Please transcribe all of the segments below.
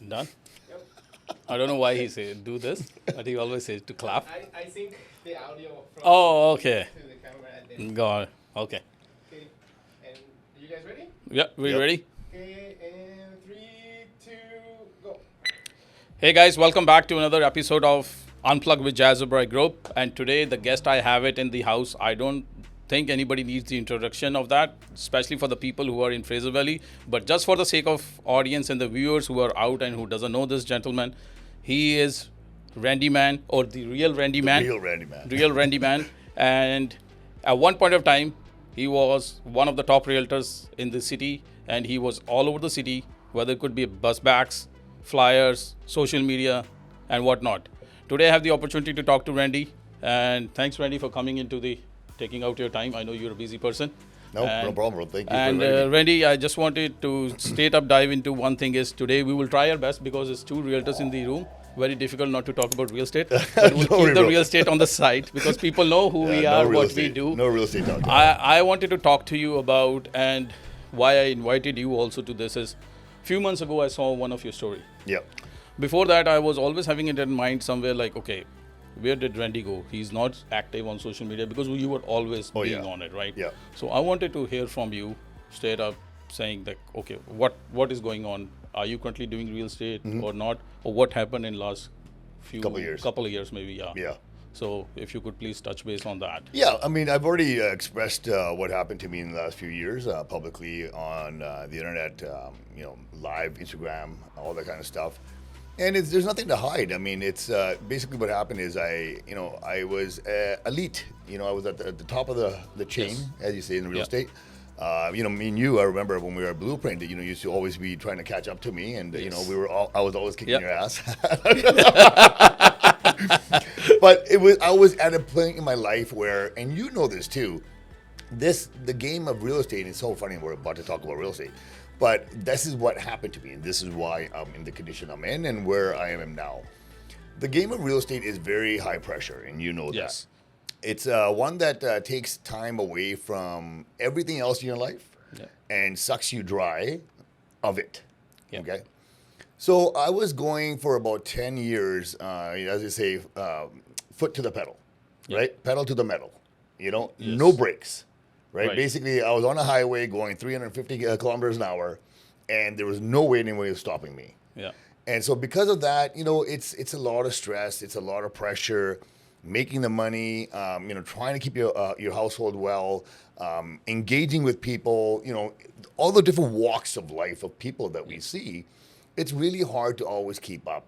Done? Yep. I don't know why he said do this, but he always says to clap. I sync the audio from Oh, okay. to the camera and then Got it. Okay. okay. And you guys ready? Yeah, we Yep. ready? Okay, and 3, 2, go. Hey guys, welcome back to another episode of Unplugged with Jas Oberoi Group. And today, the guest I have it in the house. I don't think anybody needs the introduction of that, especially for the people who are in Fraser Valley. But just for the sake of audience and the viewers who are out and who doesn't know this gentleman, he is Randy Mann, or the real Randy Mann. Real Randy Mann. Real Randy Mann. And at one point of time, he was one of the top realtors in the city, and he was all over the city, whether it could be bus backs, flyers, social media, and whatnot. Today, I have the opportunity to talk to Randy, and thanks, Randy, for coming into the taking out your time. I know you're a busy person. No problem, bro. Thank you And for inviting me. Randy, I just wanted to straight up dive into one thing. Is today we will try our best because it's two realtors in the room. Very difficult not to talk about real estate. But we'll Don't keep worry, the bro. real estate on the side because people know who we no are, real what estate, we do. No real estate talk. I wanted to talk to you about, and why I invited you also to this is, few months ago I saw one of your story. Yep. Before that, I was always having it in mind somewhere like, okay, where did Randy go? He's not active on social media because you were always being yeah. on it, right? Yeah. So I wanted to hear from you straight up saying that, okay, what is going on? Are you currently doing real estate or not? Or what happened in last few Couple of years. maybe, yeah. Yeah. So if you could please touch base on that. Yeah, I mean, I've already expressed what happened to me in the last few years publicly on the internet, live, Instagram, all that kind of stuff. And there's nothing to hide. I mean, it's basically what happened is I was elite. I was at the top of the chain, Yes. as you say, in real Yeah. estate. Me and you, I remember when we were at Blueprint, you used to always be trying to catch up to me, and Yes. I was always kicking Yep. your ass. But I was at a point in my life where, and you know this too, the game of real estate is so funny. We're about to talk about real estate, but this is what happened to me, and this is why I'm in the condition I'm in and where I am now. The game of real estate is very high pressure, and you know Yes. that. It's one that takes time away from everything else in your life Yeah. and sucks you dry of it. Yeah. Okay. So I was going for about 10 years, as they say, foot to the pedal, Yeah. right? Pedal to the metal, Yes. no brakes, right? Right. Basically, I was on a highway going 350 kilometers an hour, and there was no way anybody was stopping me. Yeah. And so because of that, it's a lot of stress, it's a lot of pressure, making the money, trying to keep your household well, engaging with people, all the different walks of life of people that we see. It's really hard to always keep up.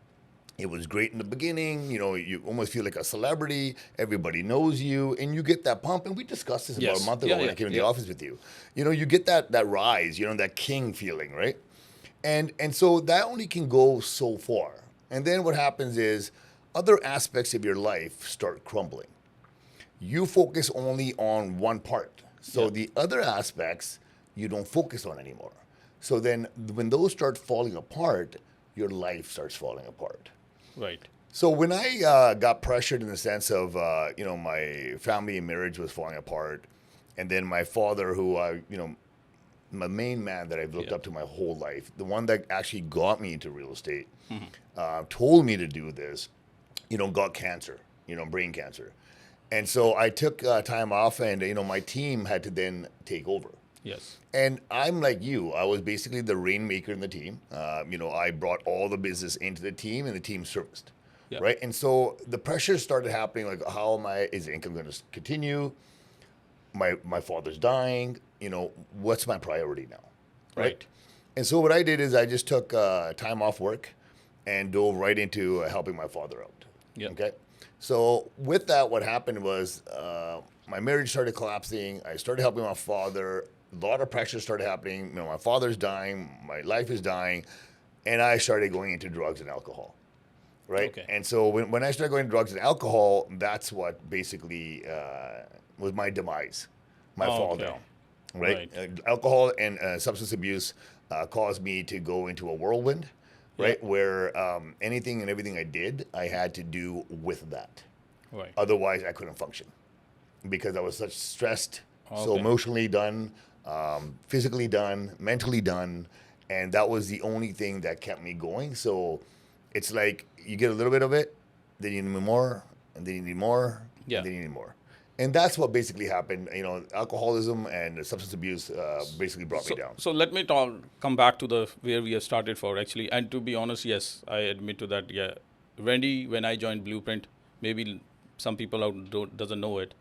It was great in the beginning, you almost feel like a celebrity, everybody knows you, and you get that pump. And we discussed this about Yes. a month ago Yeah, when yeah, I came in yeah. the office with you. You get that rise, that king feeling, right? And so that only can go so far. And then what happens is other aspects of your life start crumbling. You focus only on one part. So Yeah. the other aspects you don't focus on anymore. So then when those start falling apart, your life starts falling apart. Right. So when I got pressured in the sense of, my family and marriage was falling apart, and then my father, who my main man that I've looked Yeah. up to my whole life, the one that actually got me into real estate, told me to do this, got cancer, brain cancer. And so I took time off, and, my team had to then take over. Yes. And I'm like you. I was basically the rainmaker in the team. I brought all the business into the team, and the team serviced, Yeah. right? And so the pressure started happening. Like, is the income going to continue? My father's dying. What's my priority now, Right. And so what I did is I just took time off work and dove right into helping my father out. Yeah. Okay. So with that, what happened was my marriage started collapsing. I started helping my father. A lot of pressure started happening. My father's dying. My life is dying. And I started going into drugs and alcohol. Right. Okay. And so when I started going to drugs and alcohol, that's what basically was my demise, my fall Okay. down. Right. Alcohol and substance abuse caused me to go into a whirlwind. Right. Yeah. Where anything and everything I did, I had to do with that. Right. Otherwise, I couldn't function because I was such stressed, so Okay. emotionally done, physically done, mentally done, And that was the only thing that kept me going. So it's like you get a little bit of it, then you need more, and then you need more, Yeah. and then you need more. And that's what basically happened. You know, alcoholism and substance abuse basically brought me down. So let me come back to the where we have started for actually. And to be honest, yes, I admit to that. Yeah, Randy, when I joined Blueprint, maybe some people out doesn't know it.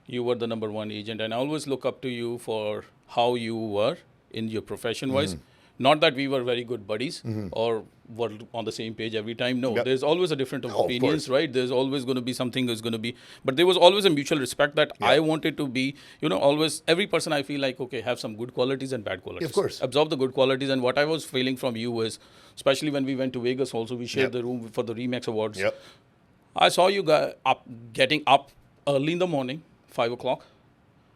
You were the number one agent, and I always look up to you for how you were in your profession wise. Not that we were very good buddies or were on the same page every time. No, Yep. there's always a different of opinions, course. right? There's always going to be something that's going to be, but there was always a mutual respect that I wanted to be, always every person I feel like, okay, have some good qualities and bad qualities. Of course. Absorb the good qualities. And what I was feeling from you was, especially when we went to Vegas also, we shared Yep. the room for the Remax Awards. Yep. I saw you guys getting up early in the morning, 5 o'clock,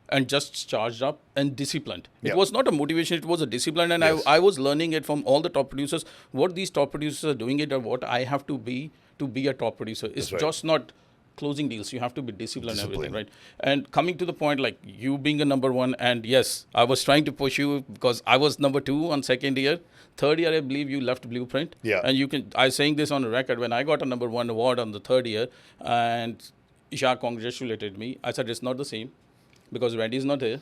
and just charged up and disciplined. Yeah. It was not a motivation, it was a discipline. And Yes. I was learning it from all the top producers, what these top producers are doing it or what I have to be a top producer. It's right. just not closing deals. You have to be disciplined and everything, Discipline. right? And coming to the point, like you being a number one, and yes, I was trying to push you because I was number two on second year. Third year, I believe you left Blueprint. Yeah. And I saying this on a record, when I got a number one award on the third year, and Isha congratulated me, I said it's not the same because Randy is not here.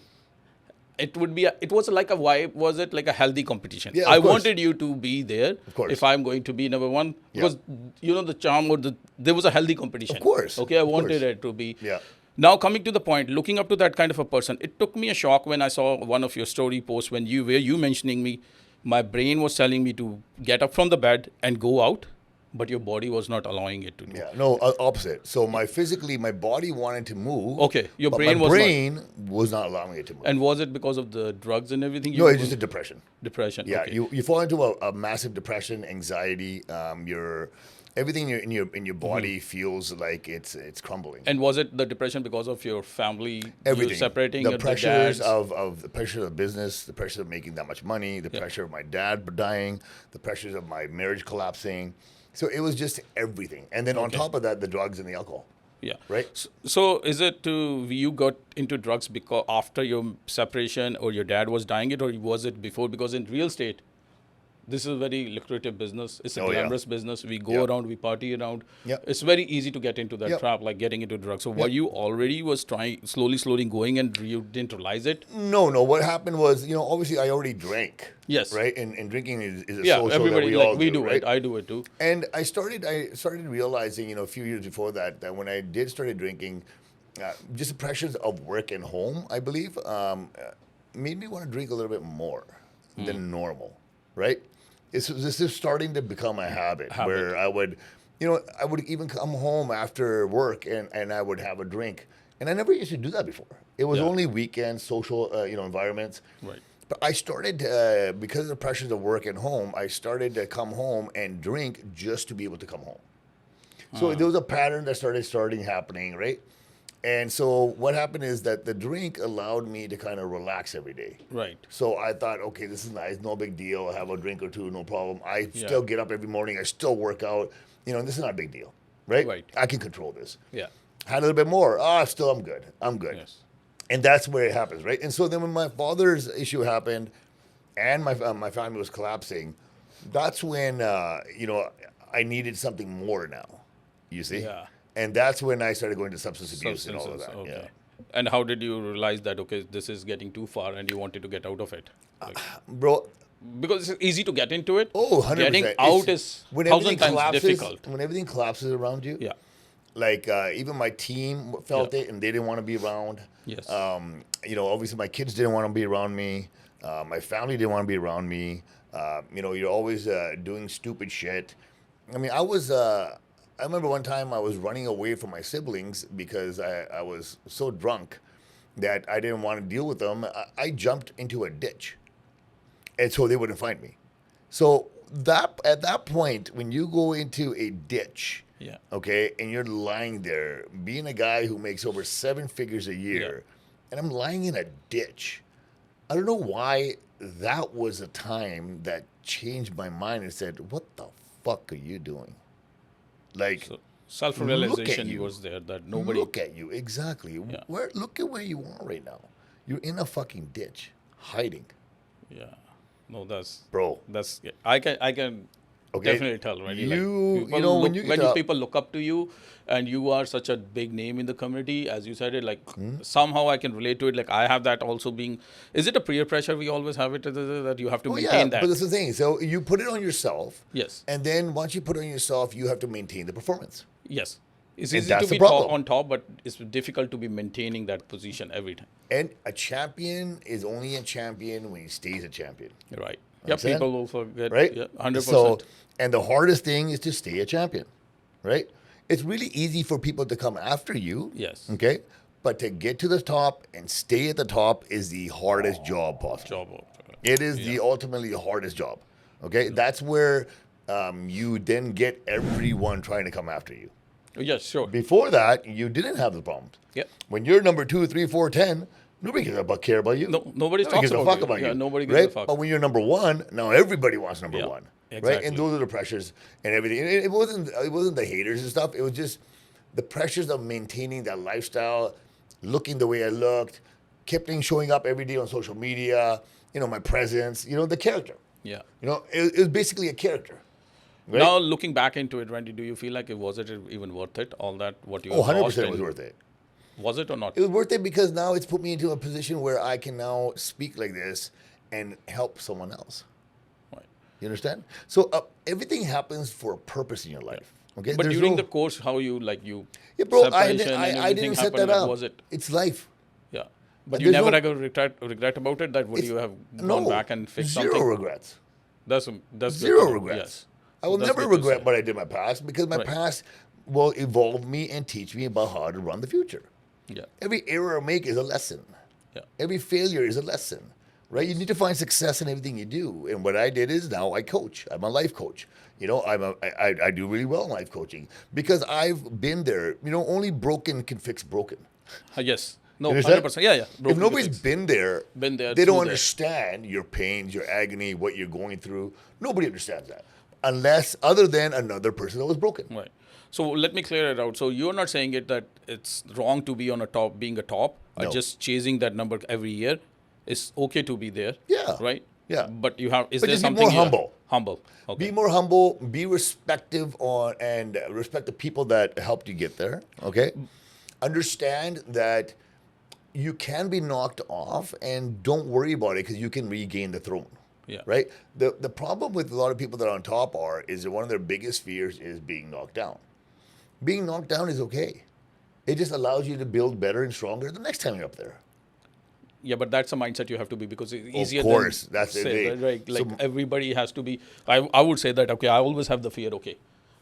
It was like a vibe, was it like a healthy competition? Yeah, of I course. wanted you to be there course. if I'm going to be number one because, the charm or there was a healthy competition. Of course. Okay, I Of wanted course. it to be. Yeah. Now coming to the point, looking up to that kind of a person, it took me a shock when I saw one of your story posts where you mentioning me, my brain was telling me to get up from the bed and go out, but your body was not allowing it to do. Yeah, no, opposite. So my body wanted to move. Okay, your but brain my was not. brain was not allowing it to move. And was it because of the drugs and everything? No, it's just a depression. Depression. Yeah, okay. you fall into a massive depression, anxiety. Everything in your body feels like it's crumbling. And was it the depression because of your family? Everything. You separating the your pressures dads? of the pressure of business, the pressure of making that much money, the pressure of my dad dying, the pressures of my marriage collapsing. So it was just everything. And then on top of that, the drugs and the alcohol. Yeah. Right? So is it you got into drugs because after your separation or your dad was dying it, or was it before? Because in real estate, this is a very lucrative business. It's a Oh, yeah. glamorous business. We go Yep. around, we party around. Yep. It's very easy to get into that Yep. trap, like getting into drugs. So were you already was trying, slowly going, and you didn't realize it? No. What happened was, obviously I already drank. Yes. Right? And drinking is a Yeah, social everybody, that we all like we do right? it. I do it too. And I started realizing, a few years before that when I started drinking, just the pressures of work and home, I believe, made me want to drink a little bit more than normal, right? This is starting to become a habit where I would even come home after work and I would have a drink. And I never used to do that before. It was only weekends, social, environments. Right. But I started, because of the pressures of work and home, I started to come home and drink just to be able to come home. So there was a pattern that started happening, right? And so what happened is that the drink allowed me to kind of relax every day. Right. So I thought, okay, this is nice, no big deal. I'll have a drink or two, no problem. I still get up every morning. I still work out. And this is not a big deal, right? Right. I can control this. Yeah. Had a little bit more. I'm good. Yes. And that's where it happens, right? And so then when my father's issue happened and my family was collapsing, that's when, I needed something more now, you see? Yeah. And that's when I started going to substance abuse and all of that. Substances, okay. Yeah. And how did you realize that, okay, this is getting too far and you wanted to get out of it? Like, Bro, because it's easy to get into it. oh, 100%. Getting out is when 1,000 everything times collapses, difficult. When everything collapses around you, Yeah. like even my team felt it and they didn't want to be around. Yes. Obviously my kids didn't want to be around me. My family didn't want to be around me. You're always doing stupid shit. I mean, I remember one time I was running away from my siblings because I was so drunk that I didn't want to deal with them. I jumped into a ditch, and so they wouldn't find me. So at that point, when you go into a ditch, Yeah. okay, and you're lying there, being a guy who makes over 7 figures a year, and I'm lying in a ditch, I don't know why that was a time that changed my mind and said, what the fuck are you doing? Like, So self-realization you. was there that nobody. look at you, exactly. Look at where you are right now. You're in a fucking ditch, hiding. Yeah. No, that's bro. that's I can Okay. definitely tell, right? When you get to- people look up to you, and you are such a big name in the community, as you said it, like Hmm? somehow I can relate to it. Like I have that also being. Is it a peer pressure we always have it that you have to Oh yeah, maintain but that? that's the thing. So you put it on yourself, Yes. and then once you put it on yourself, you have to maintain the performance. Yes. It's And easy that's to the be top problem. on top, but it's difficult to be maintaining that position every time. And a champion is only a champion when he stays a champion. You're right. Yeah, Understand? people will forget. Right? Yeah, 100%. So, and the hardest thing is to stay a champion, right? It's really easy for people to come after you. Yes. Okay. But to get to the top and stay at the top is the hardest job possible. Job. It is the ultimately the hardest job. Okay. That's where you then get everyone trying to come after you. Yes, sure. Before that, you didn't have the problems. Yeah. When you're number 2, 3, 4, 10, nobody care about you. No, nobody gives talks a about fuck you. about Yeah, you. nobody gives right? a fuck. But when you're number 1, now everybody wants number Yeah, 1. Right? exactly. And those are the pressures and everything. And it wasn't the haters and stuff. It was just the pressures of maintaining that lifestyle, looking the way I looked, kept showing up every day on social media, my presence, the character. Yeah. It was basically a character. Right? Now, looking back into it, Randy, do you feel like was it even worth it? All that, what you Oh, have 100% lost it was and- worth it. Was it or not? It was worth it because now it's put me into a position where I can now speak like this and help someone else. Right. You understand? So everything happens for a purpose in your life. Okay. But There's during no- the course, how you yeah, bro, separation and I everything didn't set happened, that like, up. was it? It's life. Yeah. But And you there's never no- had a regret about it? That would It's- you have no, gone back and fixed zero something? regrets. That's good Zero to know. regrets. Yes. I will That's never good to regret say. what I did in my past because my Right. past will evolve me and teach me about how to run the future. Yeah. Every error I make is a lesson. Yeah. Every failure is a lesson, right? You need to find success in everything you do. And what I did is now I coach. I'm a life coach. I do really well in life coaching because I've been there. Only broken can fix broken. Yes. No, You understand? 100%. Yeah, yeah. If Broken nobody's mistakes. been there, Been there, they through don't that. understand your pains, your agony, what you're going through. Nobody understands that unless other than another person that was broken. Right. So let me clear it out. So you're not saying it that it's wrong to be on a top, being a top, or No. just chasing that number every year. It's okay to be there. Yeah. Right. Yeah. But you have. Is But there just be something more you- humble. Humble. Okay. Be more humble. Be respective on and respect the people that helped you get there. Okay. Understand that you can be knocked off, and don't worry about it because you can regain the throne. Yeah. Right. The problem with a lot of people that are on top is that one of their biggest fears is being knocked down. Being knocked down is okay. It just allows you to build better and stronger the next time you're up there. Yeah, but that's a mindset you have to be because it's easier. course, than that's the say, thing. right? Like So- everybody has to be. I would say that okay. I always have the fear. Okay,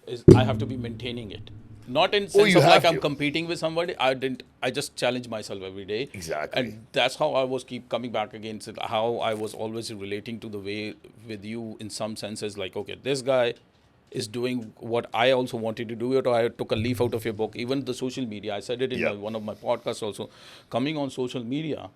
is I have to be maintaining it. Not in sense you of like have I'm to. competing with somebody. I just challenge myself every day. Exactly. And that's how I was keep coming back against it. How I was always relating to the way with you in some senses. Like okay, this guy is doing what I also wanted to do. It. Or I took a leaf out of your book. Even the social media. I said it in Yeah. one of my podcasts also. Coming on social media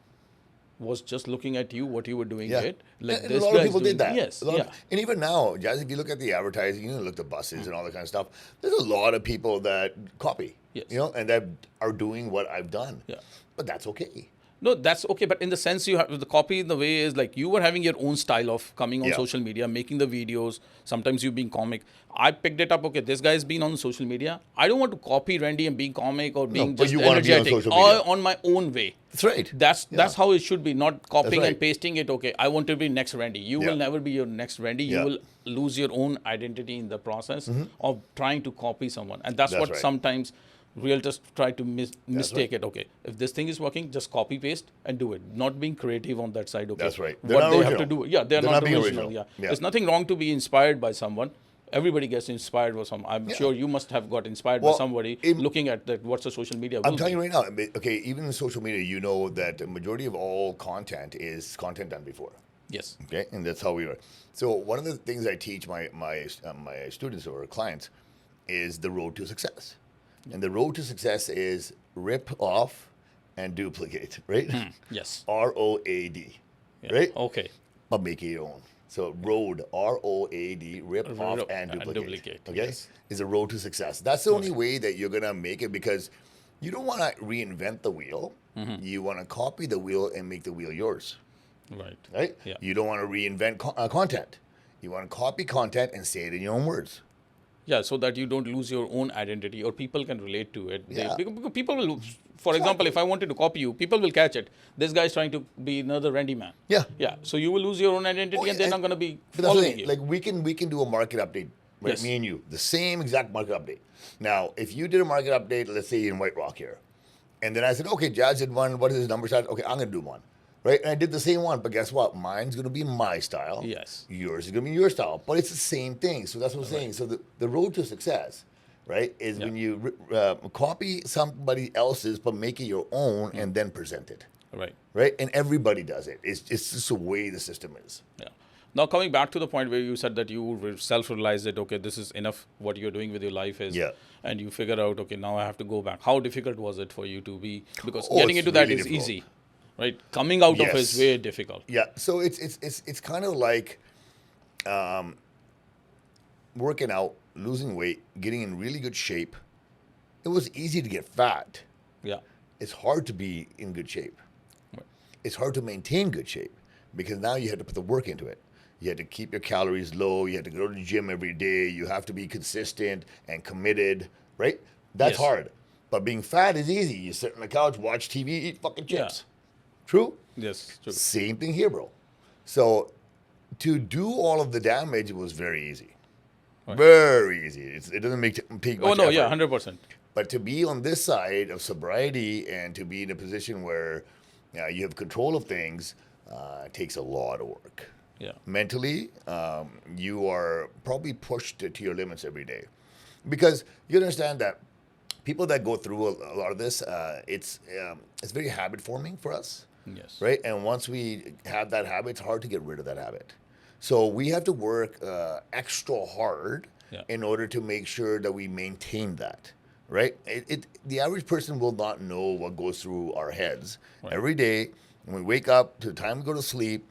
was just looking at you, what you were doing Yeah. it. Like and this a lot of guy's people doing, did that. Yes. A lot Yeah. of- and even now, Jazz, if you look at the advertising, look at the buses and all that kind of stuff, there's a lot of people that copy, Yes. and that are doing what I've done. Yeah. But that's okay. No, that's okay. But in the sense you have the copy in the way is like you were having your own style of coming on Yeah. social media, making the videos, sometimes you being comic. I picked it up, okay, this guy's been on social media. I don't want to copy Randy and being comic or being but just you wanna be on energetic social or media. on my own way. That's right. That's how it should be, not copying right. and pasting it. Okay, I want to be next Randy. You Yeah. will never be your next Randy. You Yeah. will lose your own identity in the process of trying to copy someone. And that's That's what right. sometimes realtors try to mistake right. it. Okay, if this thing is working, just copy paste and do it. Not being creative on that side. Okay, That's right. They're What not they have to original. do. Yeah, they're They're not, not being original. original. Yeah. Yeah. There's nothing wrong to be inspired by someone. Everybody gets inspired by someone. I'm sure you must have got inspired by Well, somebody in- looking at that. What's the social media? I'm will telling be. you right now, okay, even in social media, you know that the majority of all content is content done before. Yes. Okay, and that's how we are. So one of the things I teach my students or clients is the road to success, and the road to success is rip off and duplicate, right? Yes. ROAD, Yeah. right? Okay. But make it your own. So road, ROAD, rip off Rip and and duplicate. duplicate, Okay, yes. is a road to success. That's the only way that you're gonna make it because you don't want to reinvent the wheel. Mm-hmm. You want to copy the wheel and make the wheel yours. Right. right? Yeah. You don't want to reinvent content. You want to copy content and say it in your own words. Yeah, so that you don't lose your own identity, or people can relate to it. Yeah. Because people will, for example, if I wanted to copy you, people will catch it. This guy's trying to be another Randy Mann. Yeah. Yeah. So you will lose your own identity, Oh, and they're and- not going to be But that's the following thing, you. like we can do a market update, right? Yes. Me and you, the same exact market update. Now, if you did a market update, let's say in White Rock here, and then I said, okay, Jas did one. What is his number size? Okay, I'm gonna do one, right? And I did the same one, but guess what? Mine's gonna be my style. Yes. Yours is gonna be your style, but it's the same thing. So that's what I'm saying. So the road to success, right, is when you copy somebody else's, but make it your own, and then present it. Right. Right, and everybody does it. It's just the way the system is. Yeah. Now coming back to the point where you said that you self-realized that, okay, this is enough. What you're doing with your life is, Yeah. and you figure out, okay, now I have to go back. How difficult was it for you to be? Because Oh, getting it's into that really is difficult. easy, right? Coming out of it is Yes. very difficult. Yeah, so it's kind of like working out, losing weight, getting in really good shape. It was easy to get fat. Yeah. It's hard to be in good shape. Right. It's hard to maintain good shape because now you had to put the work into it. You had to keep your calories low. You had to go to the gym every day. You have to be consistent and committed, right? That's Yes. hard. But being fat is easy. You sit on the couch, watch TV, eat fucking Yeah. chips. True? Yes. True. Same thing here, bro. So to do all of the damage was very easy. Very easy. It doesn't take much Oh no, effort. yeah, 100%. But to be on this side of sobriety and to be in a position where you have control of things takes a lot of work. Yeah. Mentally, you are probably pushed to your limits every day. Because you understand that people that go through a lot of this, it's very habit forming for us. Yes. Right? And once we have that habit, it's hard to get rid of that habit. So we have to work extra hard Yeah. in order to make sure that we maintain that. Right? The average person will not know what goes through our heads Right. every day when we wake up to the time we go to sleep,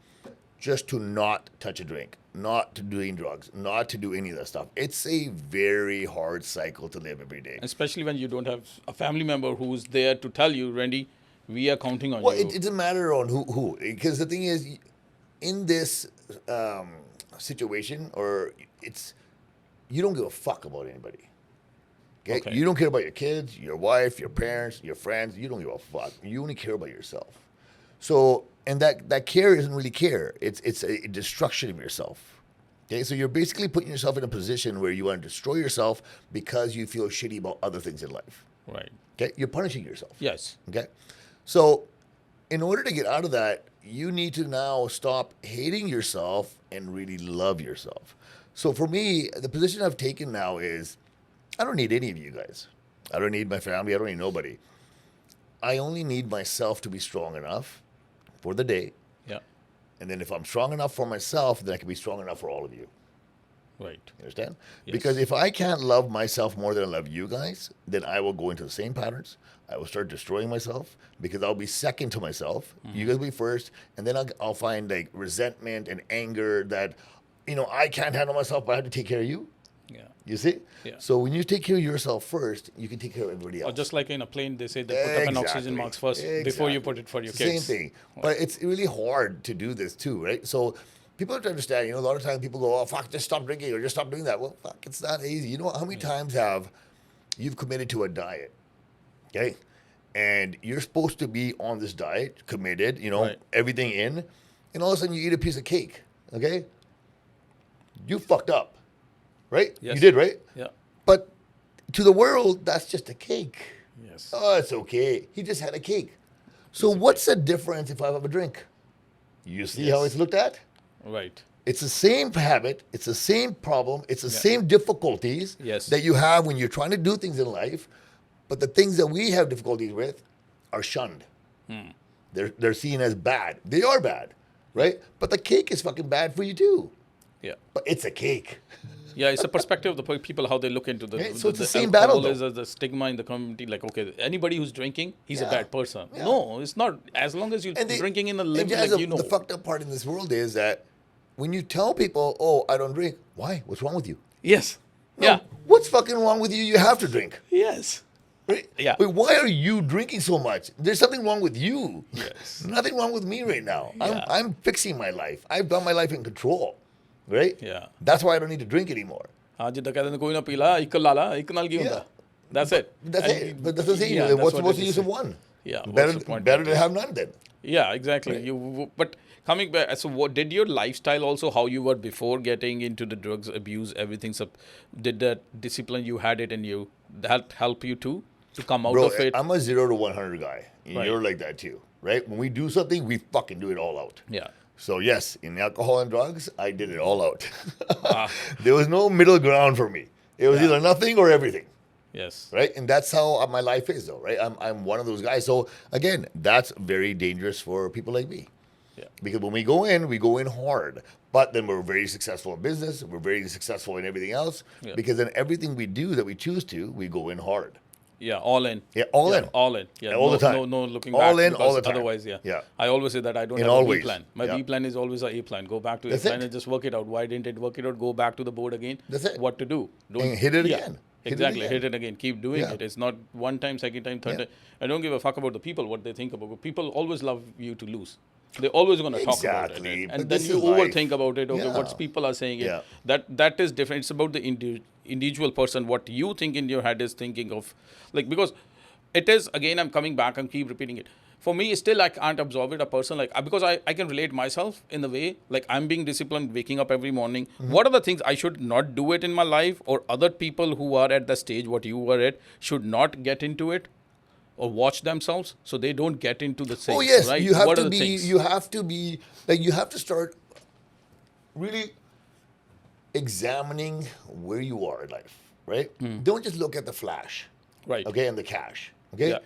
just to not touch a drink, not to do any drugs, not to do any of that stuff. It's a very hard cycle to live every day. Especially when you don't have a family member who's there to tell you, Randy, we are counting on Well, you. it doesn't matter on who, because the thing is, in this situation, you don't give a fuck about anybody. Okay? You don't care about your kids, your wife, your parents, your friends. You don't give a fuck. You only care about yourself. So, and that care isn't really care. It's a destruction of yourself. Okay, so you're basically putting yourself in a position where you want to destroy yourself because you feel shitty about other things in life. Right. Okay, you're punishing yourself. Yes. Okay, so in order to get out of that, you need to now stop hating yourself and really love yourself. So for me, the position I've taken now is, I don't need any of you guys. I don't need my family. I don't need nobody. I only need myself to be strong enough for the day. Yeah. And then if I'm strong enough for myself, then I can be strong enough for all of you. Right. You understand? Yes. Because if I can't love myself more than I love you guys, then I will go into the same patterns. I will start destroying myself because I'll be second to myself. You guys will be first. And then I'll find like resentment and anger that, I can't handle myself, but I have to take care of you. Yeah. You see? Yeah. So when you take care of yourself first, you can take care of everybody else. Or just like in a plane, they say they put up an oxygen mask first before you put it for your It's the kids. Same thing. But it's really hard to do this too, right? So people have to understand, a lot of times people go, oh, fuck, just stop drinking or just stop doing that. Well, fuck, it's not easy. You know how many times you've committed to a diet, okay? And you're supposed to be on this diet, committed, Right. everything in, and all of a sudden you eat a piece of cake, okay? You fucked up, right? Yes. You did, right? Yeah. But to the world, that's just a cake. Yes. Oh, it's okay. He just had a cake. So what's the difference if I have a drink? You see how Yes. it's looked at? Right. It's the same habit. It's the same problem. It's the Yeah. same difficulties Yes. that you have when you're trying to do things in life. But the things that we have difficulties with are shunned. They're seen as bad. They are bad, right? But the cake is fucking bad for you too. Yeah. But it's a cake. Yeah, it's a perspective of the people, how they look into the, Right, so it's the same alcohol battle, is the stigma in the community. Like, okay, anybody who's drinking, he's a Yeah. bad person. Yeah. No, it's not. As long as you're drinking in a limit, Jazz, like, the fucked up part in this world is that when you tell people, oh, I don't drink, why? What's wrong with you? Yes. No, Yeah. what's fucking wrong with you? You have to drink. Yes. Right? Yeah. Wait, why are you drinking so much? There's something wrong with you. Yes. Nothing wrong with me right now. Yeah. I'm fixing my life. I've got my life in control. Right? Yeah. That's why I don't need to drink anymore. ਹਾਂ ਜਿੱਦਾਂ ਕਹਿੰਦੇ ਨੇ ਕੋਈ ਨਾ ਪੀ ਲਾ ਇੱਕ ਲਾ ਲਾ ਇੱਕ ਨਾਲ ਕੀ ਹੁੰਦਾ that's it That's And it. But that's what I'm saying. yeah, Like, that's what's what the it use is. of one? Yeah, what's Better, the point better of to it? have none then. Yeah, exactly. But coming back, so what did your lifestyle also how you were before getting into the drugs abuse everything? So did that discipline you had it in you that help you too to come out Bro, of it? I'm a 0 to 100 guy. And Right. You're like that too, right? When we do something, we fucking do it all out. Yeah. So yes, in alcohol and drugs, I did it all out. Ah. There was no middle ground for me. It was either nothing or everything. Yes. Right, and that's how my life is, though. Right, I'm one of those guys. So again, that's very dangerous for people like me. Yeah. Because when we go in hard. But then we're very successful in business. We're very successful in everything else. Yeah. Because then everything we do that we choose to, we go in hard. Yeah, all in. Yeah, all in. All in. Yeah, All no, the time. No looking All back. in, all because the time. Otherwise, yeah. Yeah. I always say that I don't In have all a B ways. plan. My Yeah. B plan is always a A plan. Go back to That's A plan it. and just work it out. Why didn't it work it out? Go back to the board again. That's it. What to do? And hit it yeah, again. Hit it Exactly. again. Hit it again. Keep doing Yeah. it. It's not one time, second time, third Yeah. time. I don't give a fuck about the people, what they think about. People always love you to lose. They're always going to talk about it. Exactly, And but then this you is life. overthink about it. Okay, Yeah. what people are saying. Yeah. That is different. It's about the individual person. What you think in your head is thinking of. Like, because it is, again, I'm coming back and keep repeating it. For me, still, I can't absorb it. A person like, because I can relate myself in the way, like I'm being disciplined, waking up every morning. What are the things I should not do it in my life, or other people who are at the stage what you were at should not get into it or watch themselves so they don't get into the things. Oh yes, right? you have What are to the be. things? You have to be like you have to start really examining where you are in life. Right? Don't just look at the flash. Right. Okay, and the cash. Okay. Yeah.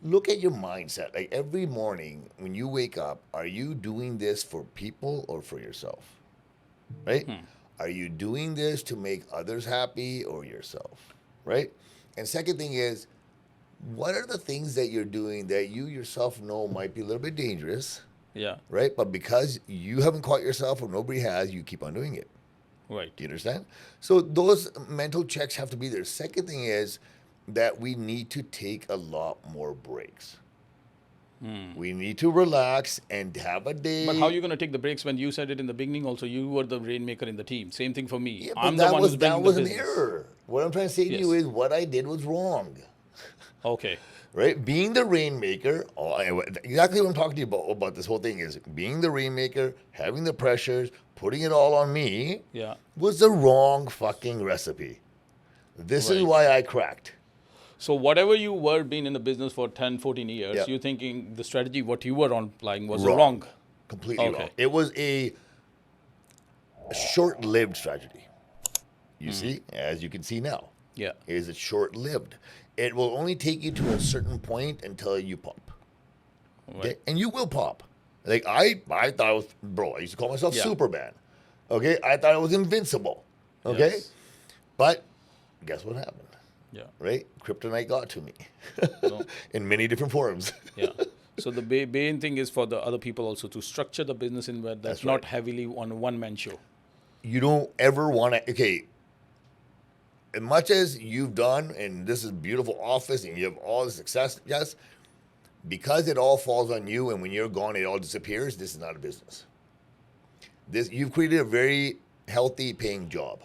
Look at your mindset. Like every morning when you wake up, are you doing this for people or for yourself? Right? Are you doing this to make others happy or yourself? Right? And second thing is, what are the things that you're doing that you yourself know might be a little bit dangerous? Yeah. Right? But because you haven't caught yourself or nobody has, you keep on doing it. Right. Do you understand? So those mental checks have to be there. Second thing is that we need to take a lot more breaks. We need to relax and have a day. But how are you going to take the breaks when you said it in the beginning also? You were the rainmaker in the team. Same thing for me. Yeah, but I'm the one who's that bringing was the an business. error. What I'm trying to say to you Yes. is what I did was wrong. Okay. Right? Being the rainmaker, exactly what I'm talking to you about this whole thing is being the rainmaker, having the pressures, putting it all on me Yeah. was the wrong fucking recipe. This is Right. why I cracked. So whatever you were being in the business for 10, 14 years, Yeah. you're thinking the strategy, what you were on applying was wrong. Completely Okay. wrong. It was a short-lived strategy. You see, as you can see now, Yeah. is it short-lived? It will only take you to a certain point until you pop. Okay? Right. And you will pop. Like I thought I was, bro, I used to call myself Yeah. Superman. Okay? I thought I was invincible. Okay? Yes. But guess what happened? Yeah. Right? Kryptonite got to me No. in many different forms. Yeah. So the main thing is for the other people also to structure the business in where that's That's not right. heavily on a one-man show. You don't ever want to, okay, as much as you've done, and this is a beautiful office, and you have all the success, yes, because it all falls on you, and when you're gone, it all disappears. This is not a business. You've created a very healthy, paying job.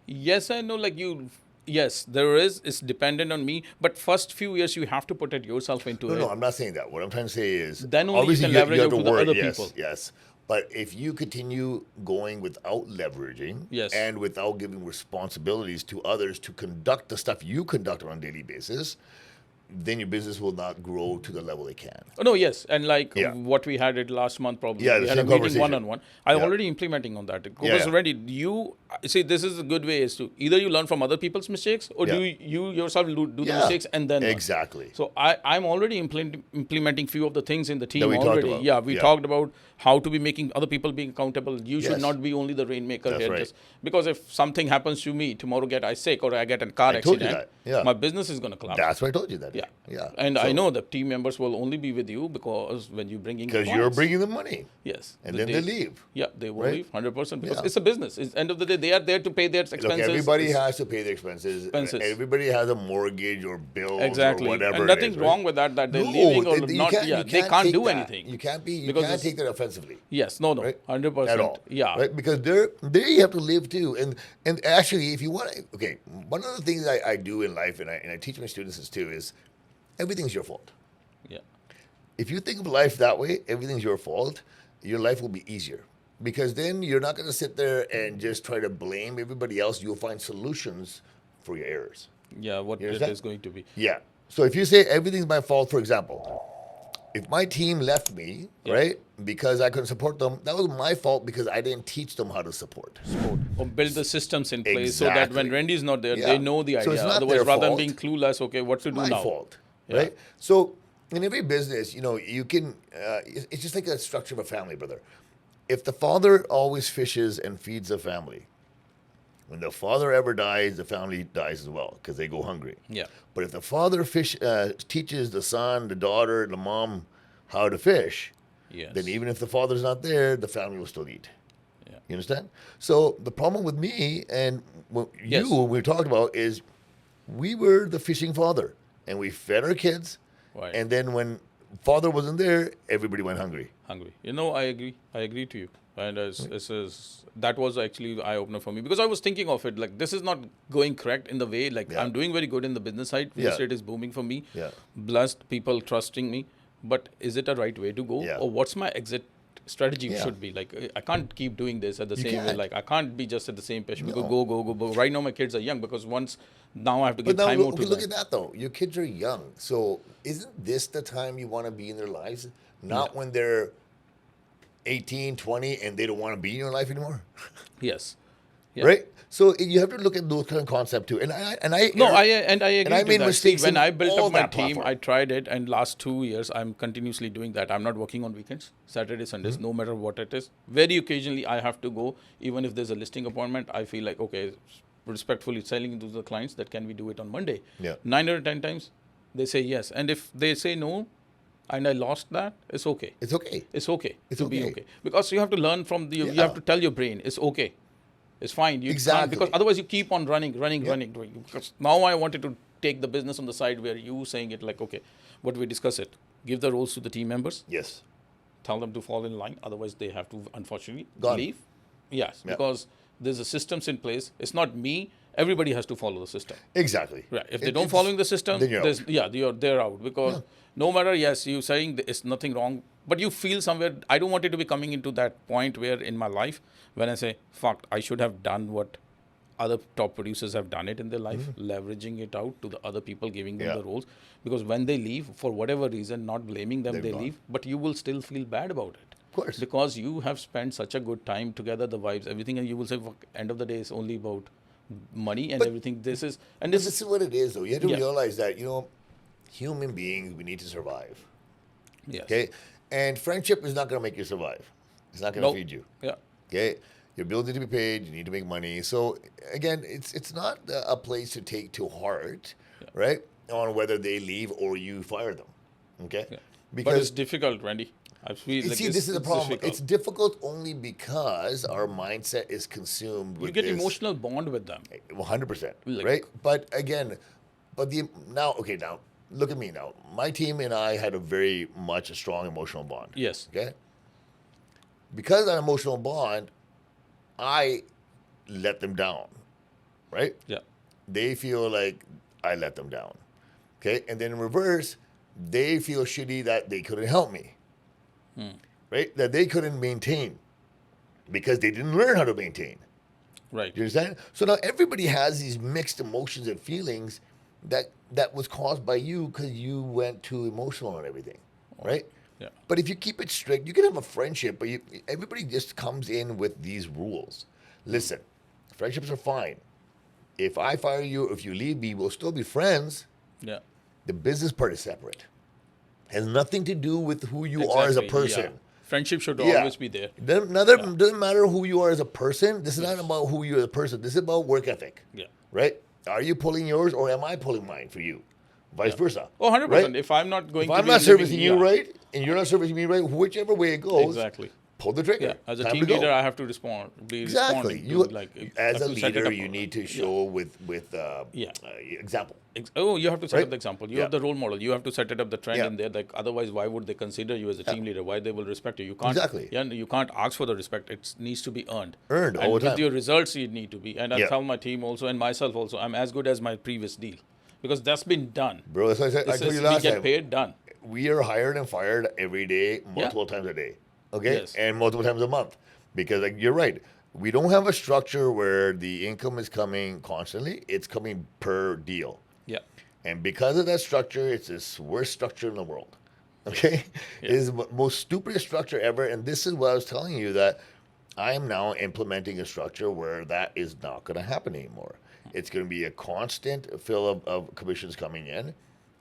Yes, I know, like you, yes, there is, it's dependent on me, but first few years you have to put it yourself into it. No, I'm not saying that. What I'm trying to say is, Then only you obviously can leverage have out to the work, other yes, people. Yes, but if you continue going without leveraging, Yes. and without giving responsibilities to others to conduct the stuff you conduct on a daily basis, then your business will not grow to the level it can. Oh, no, yes. And like Yeah. what we had it last month, probably. Yeah, we the had a same meeting conversation. one-on-one. I'm Yeah. already implementing on that. Yeah, Because yeah. already, see, this is a good way is to either you learn from other people's mistakes or do Yeah. you yourself do the Yeah. mistakes and then learn. Exactly. So I'm already implementing few of the things in the team That we talked already. about. Yeah, we Yeah. talked about how to be making other people being accountable. You should Yes. not be only the rainmaker That's here. right. Just because if something happens to me tomorrow, get I sick or I get in a car I told you accident, that. Yeah. my business is going to collapse. That's why I told you that. Yeah. Yeah. And I So- know the team members will only be with you because when you bring in Because you're clients. bringing them money. Yes. And then they leave. Yeah, they will right? leave 100% because Yeah. it's a business. It's end of the day, they are there to pay their expenses. Look, everybody It's- has to pay their expenses. Expenses. Everybody has a mortgage or bills Exactly. or whatever. And it nothing is, wrong right? with that they're No, leaving or you not. can't- Yeah, you they can't take do that. anything. You can't Because can't it's- take that offensively. Yes, no, Right? 100%. At all. Yeah. Right? Because there you have to live too. And actually, if you want to, okay, one of the things I do in life, and I teach my students this too, is everything's your fault. Yeah. If you think of life that way, everything's your fault, your life will be easier. Because then you're not going to sit there and just try to blame everybody else. You'll find solutions for your errors. Yeah, what You it understand? is going to be. Yeah. So if you say everything's my fault, for example, if my team left me, Yeah. right, because I couldn't support them, that was my fault because I didn't teach them how to support. Or build the systems in place so that when Exactly. Randy's not there, Yeah. they know the So idea. it's not Otherwise, their rather than fault. being clueless, okay, what to do My now? fault, Yeah. right? So in every business, you can. It's just like a structure of a family, brother. If the father always fishes and feeds the family, when the father ever dies, the family dies as well because they go hungry. Yeah. But if the father teaches the son, the daughter, the mom how to fish, Yes. then even if the father's not there, the family will still eat. Yeah. You understand? So the problem with me and what Yes. we talked about is we were the fishing father and we fed our kids. Right. And then when father wasn't there, everybody went hungry. Hungry. I agree. I agree to you. And that was actually eye opener for me because I was thinking of it like this is not going correct in the way like Yeah. I'm doing very good in the business side. Real Yeah. estate is booming for me. Yeah. Blessed people trusting me. But is it a right way to go? Yeah. Or what's my exit strategy Yeah. should be? Like I can't keep doing this at the You same way. can't. Like I can't be just at the same pace. No. Go. Right now my kids are young because now I have to give But now time more to look them. at that though. Your kids are young. So isn't this the time you want to be in their lives? Not when they're 18, 20 and they don't want to be in your life anymore. Yes. Yeah. Right? So you have to look at those kind of concept too. And I I agree. I to made that. mistakes See, when in I built all up my that team, platform. I tried it, and last 2 years I'm continuously doing that. I'm not working on weekends, Saturday, Sundays, Mm-hmm. no matter what it is. Very occasionally I have to go, even if there's a listing appointment. I feel like okay, respectfully selling to the clients that can we do it on Monday? Yeah. 9 or 10 times, they say yes, and if they say no, and I lost that, it's okay. It's okay. It's okay It's to be okay. okay because you have to learn from you Yeah. have to tell your brain it's okay. It's fine. You Exactly. can't, because otherwise you keep on running. Yeah. Doing. Because now I wanted to take the business on the side where you saying it like, okay, what we discuss it. Give the roles to the team members. Yes. Tell them to fall in line. Otherwise they have to unfortunately Gone. leave. Yes, Yeah. because there's a systems in place. It's not me. Everybody has to follow the system. Exactly. Right. If they It- don't it's- following the system, then you're out. they're out because Yeah. no matter you saying it's nothing wrong, but you feel somewhere. I don't want it to be coming into that point where in my life when I say, "Fuck, I should have done what other top producers have done it in their life, leveraging it out to the other people, giving them Mm-hmm. Yeah. the roles." Because when they leave, for whatever reason, not blaming them, They're they gone. leave, but you will still feel bad about it. Of course. Because you have spent such a good time together, the vibes, everything, and you will say, "Fuck, end of the day, it's only about money and But- everything." This is This is what it is, though. You have to Yeah. realize that, human beings, we need to survive. yes. Okay? And friendship is not going to make you survive. It's not going to Nope. feed you. Yeah. Okay? Your bills need to be paid. You need to make money. So, again, it's not a place to take to heart, right? On whether they leave or you fire them. Okay? Yeah. But Because it's difficult, Randy. I feel like see, this is the it's problem. difficult. It's difficult only because our mindset is consumed with You get this. emotional bond with them. 100%, Like- right? But again, now look at me now. My team and I had a very much a strong emotional bond. Yes. Okay. Because of that emotional bond, I let them down, right? Yeah. They feel like I let them down. Okay. And then in reverse, they feel shitty that they couldn't help me, right? That they couldn't maintain because they didn't learn how to maintain. Right. You understand? So now everybody has these mixed emotions and feelings that was caused by you because you went too emotional on everything, right? Yeah. But if you keep it strict, you can have a friendship, but everybody just comes in with these rules. Listen, friendships are fine. If I fire you, if you leave me, we'll still be friends. Yeah. The business part is separate. Has nothing to do with who you are as a Exactly, person. yeah. Friendship should Yeah. always be there. Doesn't matter who you are as a person. This is not about who you are as a person. This is about work ethic. Yeah. Right? Are you pulling yours or am I pulling mine for you? vice versa. Oh, 100%. Right? If I'm not going If to I'm be not living- servicing you right, and you're not servicing me right, whichever way it goes, Exactly. pull the trigger. Yeah, as a Time team to go. leader, I have to respond. Exactly. Responding You, to, like, as have a to set it leader, up. you need to show with Yeah. example. You have to set Right? up the example. You Yeah. have the role model. You have to set it up the trend Yeah. in there. Like otherwise, why would they consider you as a team leader? Why they will respect you? You can't. Exactly. Yeah, you can't ask for the respect. It needs to be earned. Earned and all the with time. your results, you need to be. And I Yeah. tell my team also and myself also, I'm as good as my previous deal, because that's been done. Bro, that's what I This told is, you last we get time. paid, done. We are hired and fired every day, multiple times a day. Okay? Yes. And multiple times a month. Because like you're right. We don't have a structure where the income is coming constantly. It's coming per deal. Yeah. And because of that structure, it's this worst structure in the world. Okay? It is the most stupidest structure ever. And this is what I was telling you, that I am now implementing a structure where that is not going to happen anymore. It's going to be a constant fill of commissions coming in.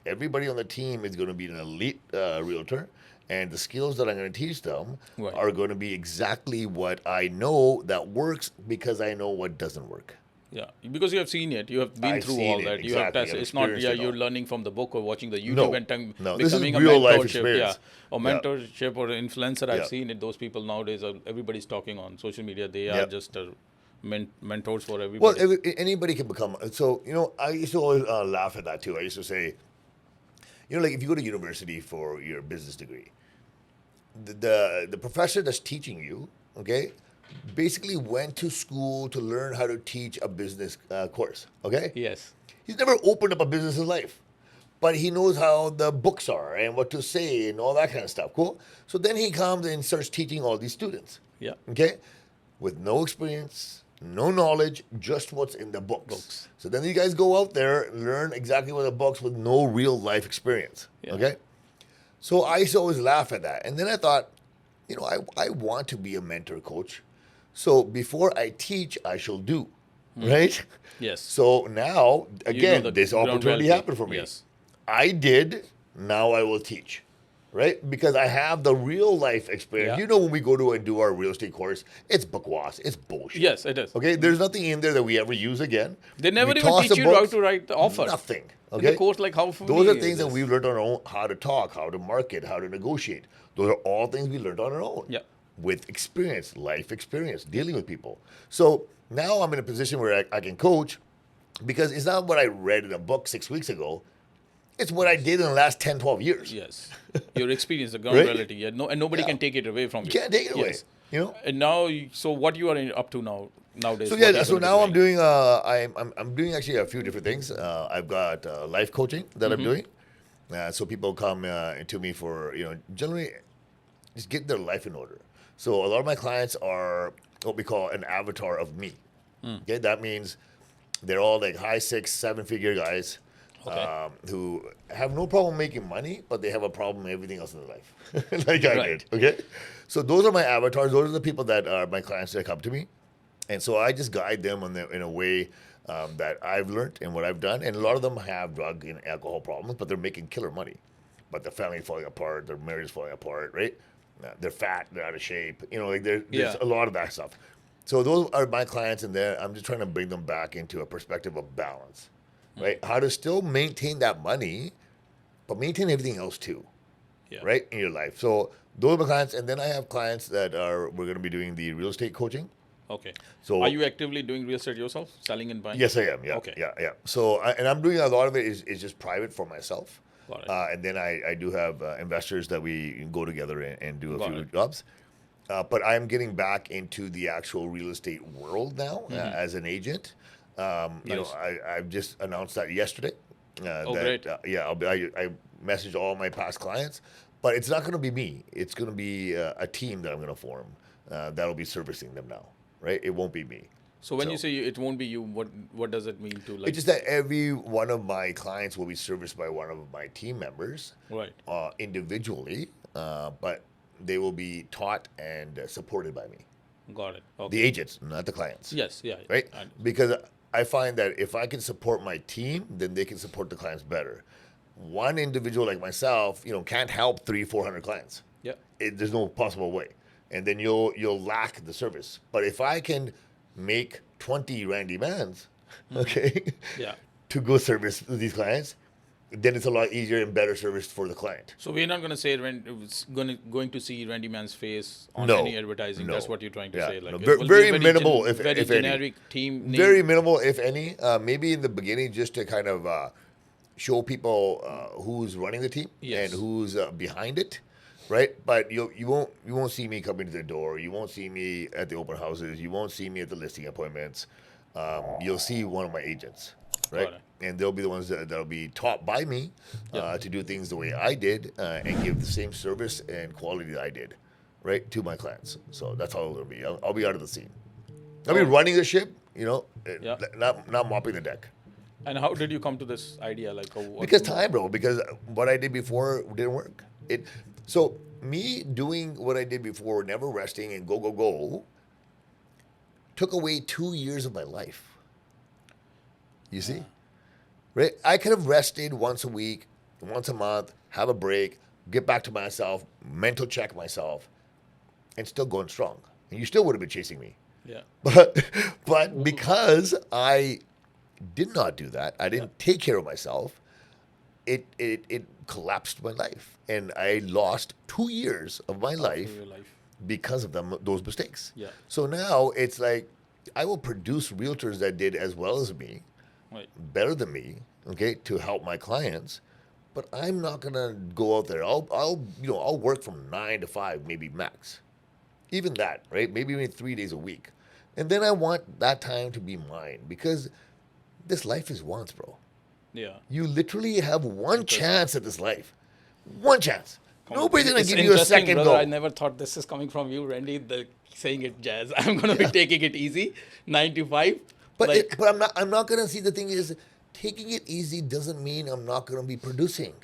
Everybody on the team is going to be an elite realtor. And the skills that I'm going to teach them Right. are going to be exactly what I know that works, because I know what doesn't work. Yeah, because you have seen it, you have been I've through seen all it, that. You have exactly. tested. I've It's not experienced it you're all. learning from the book or watching the YouTube No. and No, this is becoming a real life mentorship. experience. Or Yeah. mentorship or influencer. I've Yeah. seen it. Those people nowadays are everybody's talking on social media. They are Yeah. just mentors for Well, everybody. anybody can become. So, I used to always laugh at that too. I used to say, like if you go to university for your business degree, the professor that's teaching you, okay, basically went to school to learn how to teach a business course, okay? Yes. He's never opened up a business in life, but he knows how the books are and what to say and all that kind of stuff. Cool. So then he comes and starts teaching all these students. Yeah. Okay, with no experience, no knowledge, just what's in the books. So then you guys go out there, learn exactly what the books with no real life experience. Yeah. Okay. So I used to always laugh at that, and then I thought, I want to be a mentor coach. So before I teach, I shall do. Right? Yes. So now, again, the this ground opportunity reality. happened for me. Yes. I did. Now I will teach. Right? Because I have the real life experience. Yeah. When we go to and do our real estate course, it's bookwas. It's bullshit. Yes, it is. Okay? There's nothing in there that we ever use again. They never We even toss teach the you how books, to write the offer. Nothing. In Okay? the course, like how Those are familiar things is that this? we've learned on our own, how to talk, how to market, how to negotiate. Those are all things we learned on our own. Yeah. With experience, life experience, dealing with people. So now I'm in a position where I can coach, because it's not what I read in a book 6 weeks ago. It's what I did in the last 10, 12 years. Yes. Your experience, the ground Right? reality. Yeah. No, and nobody Yeah. can take it away from you. You can't take it away. Yes. And now, so what you are up to nowadays? So what yeah, you're so gonna be now I'm doing I'm doing actually a few different things. I've got life coaching that I'm doing. So people come to me for generally just get their life in order. So a lot of my clients are what we call an avatar of me. Okay, that means they're all like high 6, 7-figure guys. Okay. Who have no problem making money, but they have a problem with everything else in their life, like I Right. did. Okay, so those are my avatars. Those are the people that are my clients that come to me, and so I just guide them in a way that I've learned and what I've done. And a lot of them have drug and alcohol problems, but they're making killer money. But their family is falling apart, their marriage is falling apart, right? They're fat, they're out of shape. There's Yeah. a lot of that stuff. So those are my clients, and I'm just trying to bring them back into a perspective of balance. Right? How to still maintain that money, but maintain everything else too, Yeah. right? In your life. So those are my clients. And then I have clients that we're going to be doing the real estate coaching. Okay. So are you actively doing real estate yourself, selling and buying? Yes, I am. Yeah. Okay. Yeah. So, and I'm doing a lot of it is just private for myself. Got it. And then I do have investors that we go together and do a Got few it. jobs. But I'm getting back into the actual real estate world now as an agent. Nice. I've just announced that yesterday. Great. I messaged all my past clients, but it's not going to be me. It's going to be a team that I'm going to form that'll be servicing them now, right? It won't be me. So when you say it won't be you, what does it mean to like? It's just that every one of my clients will be serviced by one of my team members, Right. Individually, but they will be taught and supported by me. Got it. Okay. The agents, not the clients. Yes. Yeah. Right? I- Because I find that if I can support my team, then they can support the clients better. One individual like myself, can't help 300-400 clients. Yeah. There's no possible way, and then you'll lack the service. But if I can make 20 Randy Manns, okay, Yeah. to go service these clients, then it's a lot easier and better service for the client. So we're not going to say it's going to see Randy Mann's face on No, any advertising. no. That's what you're trying to Yeah, say. Like no, it very, will be very a minimal, very if any. generic team name. Very minimal, if any. Maybe in the beginning, just to kind of show people who's running the team Yes. and who's behind it, right? But you won't see me coming to the door. You won't see me at the open houses. You won't see me at the listing appointments. You'll see one of my agents, right? Got it. And they'll be the ones that'll be taught by me to do things the way I did and give the same service and quality that I did, right, to my clients. So that's how it'll be. I'll be out of the scene. I'll be running the ship, Yeah. not mopping the deck. And how did you come to this idea? Like Because time, bro. Because what I did before didn't work. So me doing what I did before, never resting and go, took away 2 years of my life. You see? Right? I could have rested once a week, once a month, have a break, get back to myself, mental check myself, and still going strong. And you still would have been chasing me. Yeah. But because I did not do that, I didn't take care of myself, it collapsed my life. And I lost 2 years of my life Your life. because of those mistakes. Yeah. So now it's like I will produce realtors that did as well as me, Right. better than me, okay, to help my clients. But I'm not gonna go out there. I'll work from 9 to 5, maybe max. Even that, right? Maybe even 3 days a week. And then I want that time to be mine because this life is once, bro. Yeah. You literally have one chance at this life. One chance. Nobody's gonna It's give you a interesting, second brother. go. I never thought this is coming from you, Randy. Saying it jazz. I'm gonna be taking it easy, 9 to 5. But like, I'm not gonna see. The thing is, taking it easy doesn't mean I'm not gonna be producing.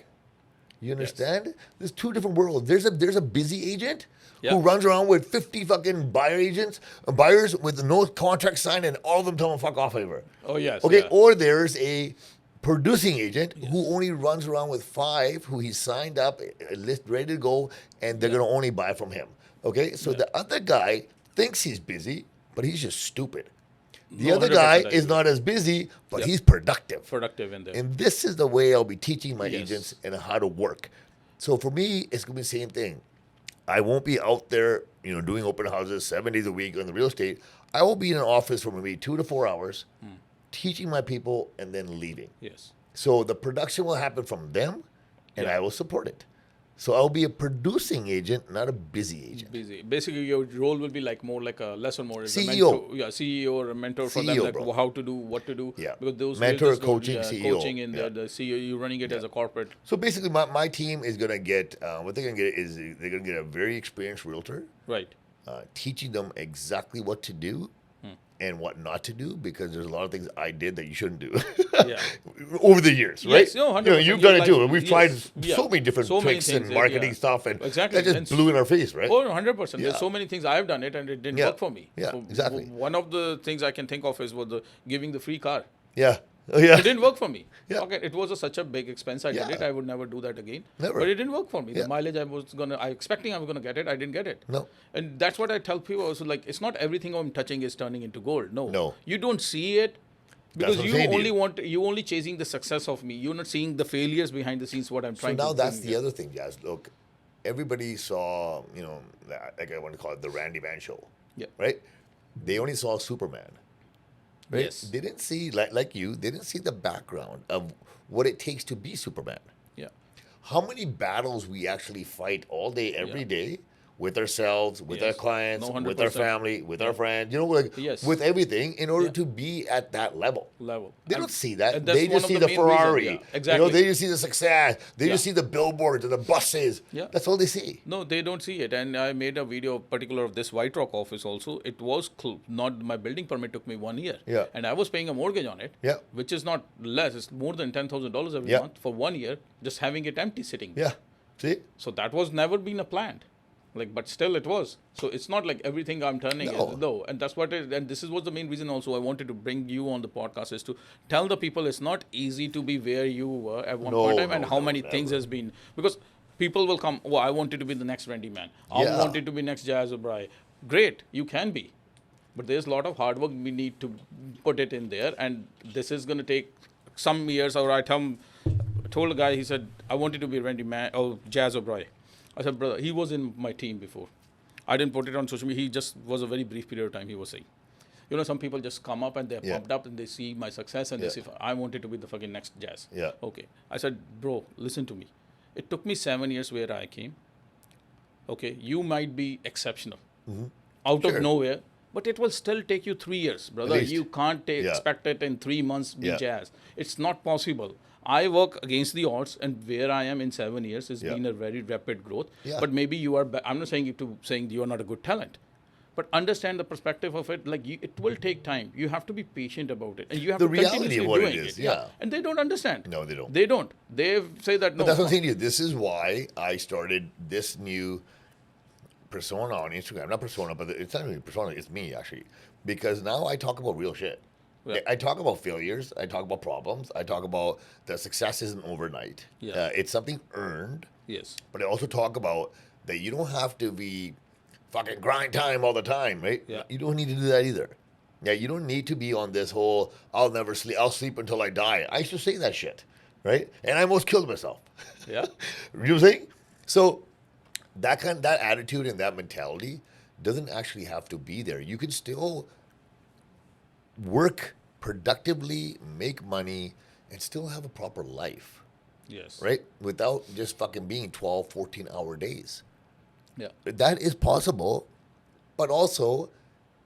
You understand? There's two different worlds. There's a busy agent Yeah. who runs around with 50 fucking buyers with no contract signed, and all of them tell him fuck off over. Oh, yes, Okay. yeah. Or there's a producing agent who only runs around with 5 who he's signed up, a list ready to go, and they're gonna only buy from him. Okay. So the other guy thinks he's busy, but he's just stupid. The No, other 100% guy I is agree. not as busy, but Yep. he's productive. productive in there. And this is the way I'll be teaching my Yes. agents and how to work. So for me, it's gonna be the same thing. I won't be out there, doing open houses 7 days a week on the real estate. I will be in an office for maybe 2 to 4 hours, teaching my people and then leaving. Yes. So the production will happen from them, and Yeah. I will support it. So I'll be a producing agent, not a busy agent. Busy. Basically, your role will be like more like a less or more as a CEO. mentor, CEO or a mentor for them, CEO, like bro. how to do, what to do. Yeah. Because those Mentor, realtors don't- coaching, CEO. coaching in Yeah. the CEO. You running it as a corporate. So basically, my team is gonna get what they're gonna get is they're gonna get a very experienced realtor, Right. teaching them exactly what to do and what not to do, because there's a lot of things I did that you shouldn't do Yeah. over the years, right? Yes, no, 100%. You've done Your it too. life- And we've yes, tried yeah. so many different So many tricks things, and marketing yeah. stuff, and Exactly. that just And blew in our face, right? Oh, 100%. Yeah. There's so many things I've done it and it didn't Yeah. work for me. Yeah, exactly. One of the things I can think of is the giving the free car. Yeah. Oh, yeah. It didn't work for me. Yeah. Okay, it was such a big expense. I did Yeah. it. I would never do that again. Never. But it didn't work for me. Yeah. The mileage I expecting I was gonna get it. I didn't get it. No. And that's what I tell people also. Like, it's not everything I'm touching is turning into gold. No. No. You don't see it because what I'm you saying to only you. only chasing the success of me. You're not seeing the failures behind the scenes. What I'm So trying now to. that's bring the in. other thing, Jas. Look, everybody saw, like I want to call it the Randy Mann show, Yeah. right? They only saw Superman. Right? Yes. They didn't see, like you, they didn't see the background of what it takes to be Superman. Yeah. How many battles we actually fight all day, every day, with ourselves, with our Yes. clients, No, with our 100%. family, with our friends, like Yes. with everything in order Yeah. to be at that level. Level. They And- don't see that. and that's They one just of see the the main Ferrari. reason, yeah. Exactly. They just see the success. They just Yeah. see the billboards and the buses. Yeah. That's all they see. No, they don't see it. And I made a video particular of this White Rock office also. It was not, my building permit took me 1 year. Yeah. And I was paying a mortgage on it. Yeah. Which is not less. It's more than $10,000 every Yeah. month for 1 year, just having it empty sitting. Yeah. See? So that was never been a plan. But still it was. So it's not like everything I'm turning No. is no. And that's what and this is what the main reason also I wanted to bring you on the podcast is to tell the people it's not easy to be where you were at one No, point in time and no, how no, many things never. has been, because people will come, I wanted to be the next Randy Mann. I Yeah. wanted to be next Jas Oberoi. Great, you can be. But there's a lot of hard work we need to put it in there, and this is going to take some years, or I tell told a guy, he said, I wanted to be Randy Mann, Jas Oberoi. I said, brother, he was in my team before. I didn't put it on social media. He just was a very brief period of time, he was saying. You know, some people just come up and they're pumped up and they see my success and they say, I wanted to be the fucking next Jas. Yeah. Okay. I said, bro, listen to me. It took me 7 years where I came. Okay. You might be exceptional. Out of nowhere. But it will still take you 3 years, brother. You can't expect it in 3 months be Jas. It's not possible. I work against the odds, and where I am in 7 years has been a very rapid growth. But maybe you are. I'm not saying you are not a good talent, but understand the perspective of it. Like it will take time. You have to be patient about it, and you have The to reality continuously of what doing it is, And they don't understand. No, they don't. They don't. They say that no. But that's what I'm saying to you. This is why I started this new persona on Instagram. Not persona, but it's not really persona. It's me, actually. Because now I talk about real shit. Yeah. I talk about failures. I talk about problems. I talk about the success isn't overnight. It's something earned. Yes. But I also talk about that you don't have to be fucking grind time all the time, right? Yeah. You don't need to do that either. Yeah, you don't need to be on this whole I'll never sleep. I'll sleep until I die. I used to say that shit, right? And I almost killed myself. Yeah. You know what I'm saying? So that attitude and that mentality doesn't actually have to be there. You can still work productively, make money, and still have a proper life. Yes. Right? Without just fucking being 12, 14-hour days. Yeah. That is possible, but also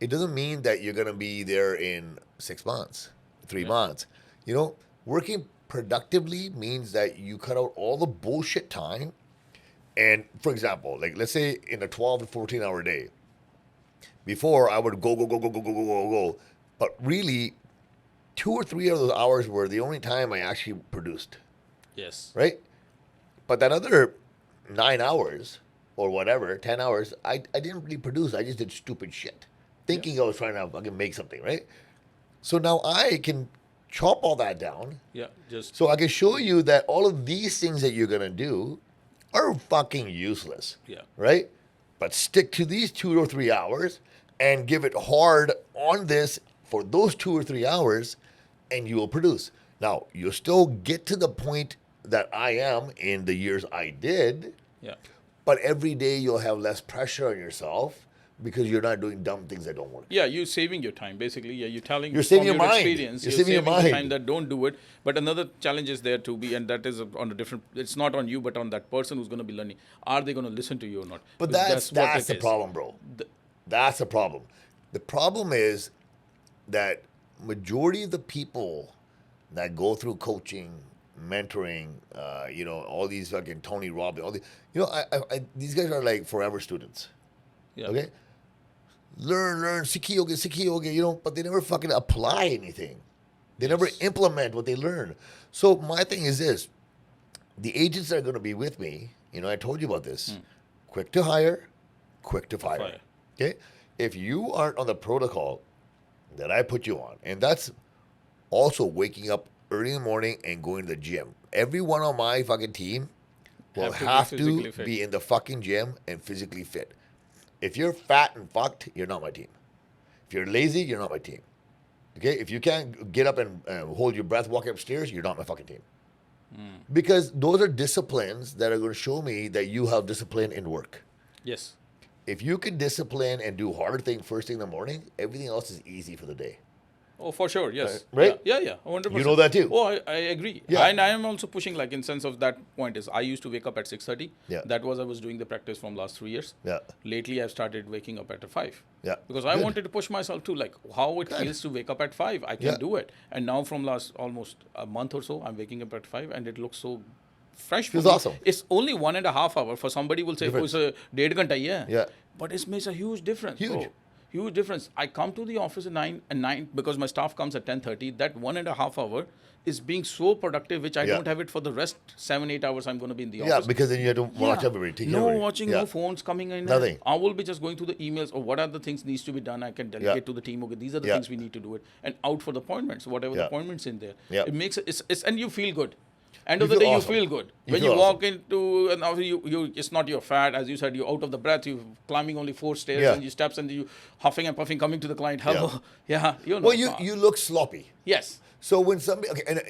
it doesn't mean that you're going to be there in 6 months, 3 months. You know, working productively means that you cut out all the bullshit time. And for example, like let's say in a 12 to 14-hour day, before I would go. But really, 2 or 3 of those hours were the only time I actually produced. Yes. Right? But that other 9 hours or whatever, 10 hours, I didn't really produce. I just did stupid shit. Thinking I was trying to fucking make something, right? So now I can chop all that down. Yeah. Just So I can show you that all of these things that you're going to do are fucking useless. Yeah. Right? But stick to these 2 or 3 hours and give it hard on this for those 2 or 3 hours, and you will produce. Now, you'll still get to the point that I am in the years I did, but every day you'll have less pressure on yourself because you're not doing dumb things that don't work. Yeah, you're saving your time, basically. Yeah, you're telling You're saving from your mind. experience. You're saving your mind. time that don't do it. But another challenge is there to be, and that is on a different, it's not on you, but on that person who's going to be learning. Are they going to listen to you or not? But Because that's the problem, bro. That's the problem. The problem is that majority of the people that go through coaching, mentoring, all these fucking Tony Robbins, all these, these guys are like forever students. Yeah. Okay? Learn, sikhi, but they never fucking apply anything. They never implement what they learn. So my thing is this, the agents that are going to be with me, I told you about this, quick to hire, quick to fire. Okay? If you aren't on the protocol that I put you on, and that's also waking up early in the morning and going to the gym. Everyone on my fucking team will have to be in the fucking gym and physically fit. If you're fat and fucked, you're not my team. If you're lazy, you're not my team. Okay? If you can't get up and hold your breath, walk upstairs, you're not my fucking team. Because those are disciplines that are going to show me that you have discipline in work. Yes. If you can discipline and do hard things first thing in the morning, everything else is easy for the day. Oh, for sure, yes. Right? Yeah, 100%. You know that too. Oh, I agree. Yeah. And I am also pushing, like, in sense of that point is, I used to wake up at 6:30. Yeah. That was, I was doing the practice from last 3 years. Yeah. Lately, I've started waking up at 5. Yeah. Because I wanted to push myself too, like, how it feels to wake up at 5. I can do it. And now from last almost a month or so, I'm waking up at 5, and it looks so fresh for Feels me. awesome. It's only 1.5 hours. For somebody will say, oh, it's a 1.5 ghanta, Yeah. But it makes a huge difference. Huge. Bro. Huge difference. I come to the office at 9 because my staff comes at 10:30. That 1.5 hour is being so productive, which I don't have it for the rest 7-8 hours I'm going to be in the office. Yeah, because then you have to watch everybody. Take care of No everybody. watching, no phones coming in. Nothing. I will be just going through the emails or what are the things needs to be done. I can delegate to the team. Okay, these are the things we need to do it. And out for the appointments, whatever the appointments in there. Yeah. It makes it, and you feel good. End You of the feel day, awesome. you feel good. You When feel you walk into an office, you it's not your fat, as you said, you're out of the breath, you're climbing only 4 stairs and you steps and you huffing and puffing, coming to the client, hello. You know. Well, you look sloppy. Yes. So when somebody, okay, and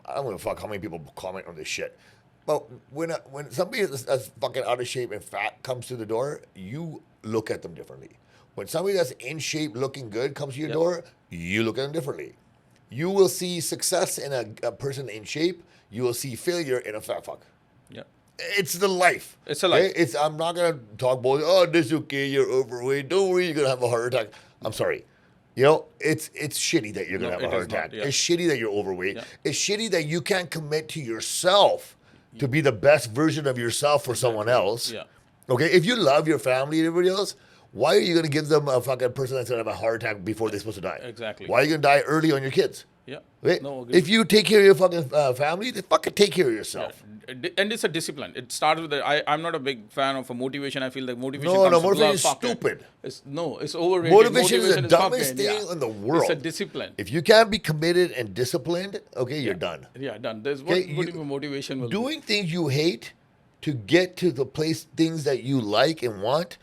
I don't give a fuck how many people comment on this shit. But when somebody that's fucking out of shape and fat comes to the door, you look at them differently. When somebody that's in shape, looking good, comes to your door, you look at them differently. You will see success in a person in shape. You will see failure in a fat fuck. Yeah. It's the life. It's a life. Okay? I'm not gonna talk about, oh, this is okay, you're overweight. Don't worry, you're gonna have a heart attack. I'm sorry. You know, it's shitty that you're gonna have a heart attack. It's shitty that you're overweight. It's shitty that you can't commit to yourself to be the best version of yourself for someone else. Yeah. Okay, if you love your family and everybody else, why are you gonna give them a fucking person that's gonna have a heart attack before they're supposed to die? Exactly. Why are you gonna die early on your kids? Yeah. Right? No, agree. If you take care of your fucking family, then fucking take care of yourself. And it's a discipline. It starts with I'm not a big fan of a motivation. I feel like motivation motivation is stupid. It's overrated. Motivation is the dumbest fucking, thing in the world. It's a discipline. If you can't be committed and disciplined, okay, you're done. Yeah, done. There's Okay, what motivation will do. Doing things you hate to get to the things that you like and want,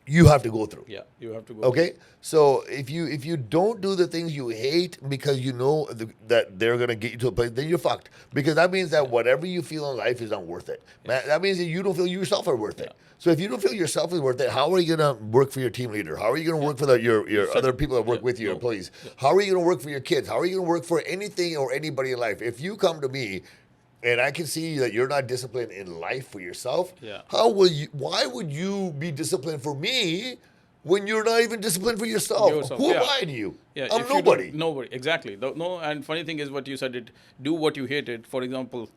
you have to go through. Yeah, you have to go. Okay, so if you don't do the things you hate because you know that they're gonna get you to a place, then you're fucked. Because that means that whatever you feel in life is not worth it. Man, that means that you don't feel yourself are worth it. So if you don't feel yourself is worth it, how are you gonna work for your team leader? How are you gonna work for your other people that work with you, your employees? How are you gonna work for your kids? How are you gonna work for anything or anybody in life? If you come to me and I can see that you're not disciplined in life for yourself, why would you be disciplined for me when you're not even disciplined for yourself? Who am I to you? Yeah, I'm nobody. Nobody, exactly. No, and funny thing is what you said, do what you hated. For example,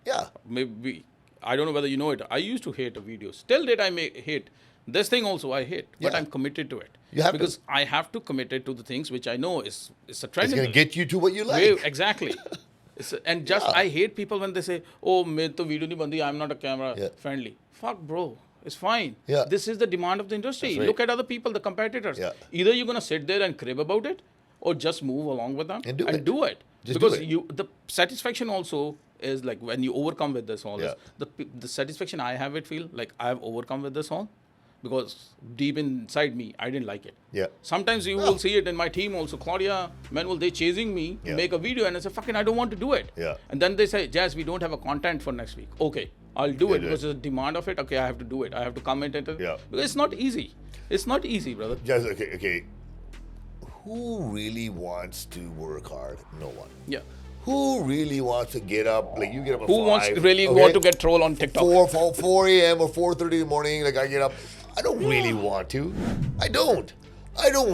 maybe, I don't know whether you know it, I used to hate videos. Still did I hate. This thing also I hate, but I'm committed to it. You have because I have to commit it to the things which I know is a trend. It's going to get you to what you like. Exactly. And just I hate people when they say, "Oh, मैं तो video नहीं बनती. I'm not a camera friendly." Fuck, bro. It's fine. Yeah. This is the demand of the industry. Right. Look at other people, the competitors. Either you're gonna sit there and crib about it, or just move along with them and do it. Just because do it. the satisfaction also is like when you overcome with this all. The satisfaction I have feel like I have overcome with this all. Because deep inside me, I didn't like it. Yeah. Sometimes you will see it in my team also. Claudia, Manuel, they chasing me to make a video, and I say, "Fucking, I don't want to do it." Yeah. And then they say, "Jas, we don't have a content for next week." Okay, I'll do it because there's a demand of it. Okay, I have to do it. I have to comment it. Because it's not easy. It's not easy, brother. Jas, okay. Who really wants to work hard? No one. Yeah. Who really wants to get up? Like you get up at 5. Who wants to really want to get troll on TikTok? 4 a.m. or 4:30 in the morning. Like I get up. I don't really want to. I don't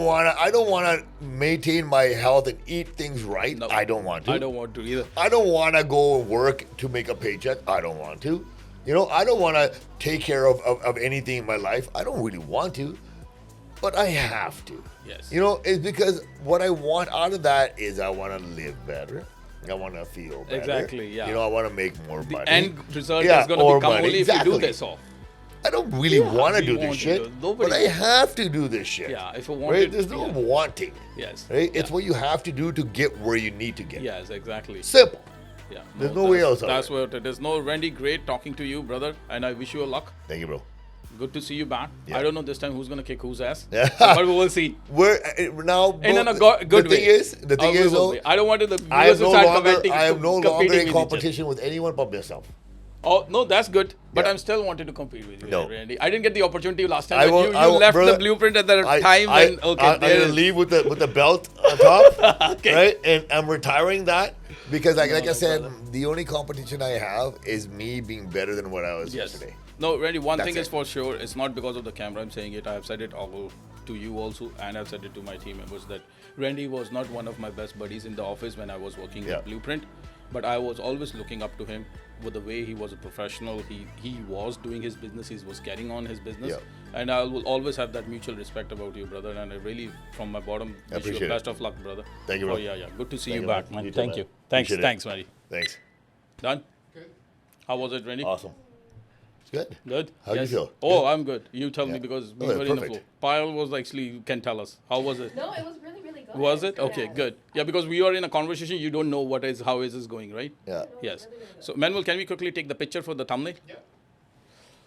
wanna maintain my health and eat things right. No, I don't want to. I don't want to either. I don't wanna go work to make a paycheck. I don't want to. You know, I don't wanna take care of anything in my life. I don't really want to. But I have to. Yes. You know, it's because what I want out of that is I wanna live better. I want to feel better. Exactly, yeah. You know, I want to make more money. The end result is going to become only if you do this all. I don't really want to do this shit, but I have to do this shit. Yeah, if I want right? There's no wanting. Yes. Right? It's what you have to do to get where you need to get. Yes, exactly. Simple. Yeah. There's no way else. That's what it is. No, Randy, great talking to you, brother, and I wish you a luck. Thank you, bro. Good to see you back. Yeah. I don't know this time who's going to kick whose ass, but we will see. We're now. Bro, in a good the way. Thing is, though, I don't want to the I am no longer in with competition with anyone but myself. Oh no, that's good. But I'm still wanting to compete with you, Randy. I didn't get the opportunity last time. You left brother, the blueprint at the time when I'm gonna leave with the belt on top, right? And I'm retiring that because, like I said, the only competition I have is me being better than what I was yesterday. No, Randy, one thing is for sure, it's not because of the camera I'm saying it. I have said it all to you also, and I've said it to my team members that Randy was not one of my best buddies in the office when I was working at Blueprint, but I was always looking up to him with the way he was a professional. He was doing his business, he was carrying on his business, and I will always have that mutual respect about you, brother, and I really, from my bottom, wish you the best of luck, brother. Thank you, bro. Oh, yeah. Good to see you back, man. Thank you. Thanks, Randy. Thanks. Done? Good. How was it, Randy? Awesome. Good. Good. How do you feel? Oh, I'm good. You tell me because we were in the flow. Pyle was actually, you can tell us. How was it? No, it was really, really good. Was it? Okay, good. Yeah, because we are in a conversation, you don't know how is this going, right? Yeah. Yes. So, Manuel, can we quickly take the picture for the thumbnail? Yeah.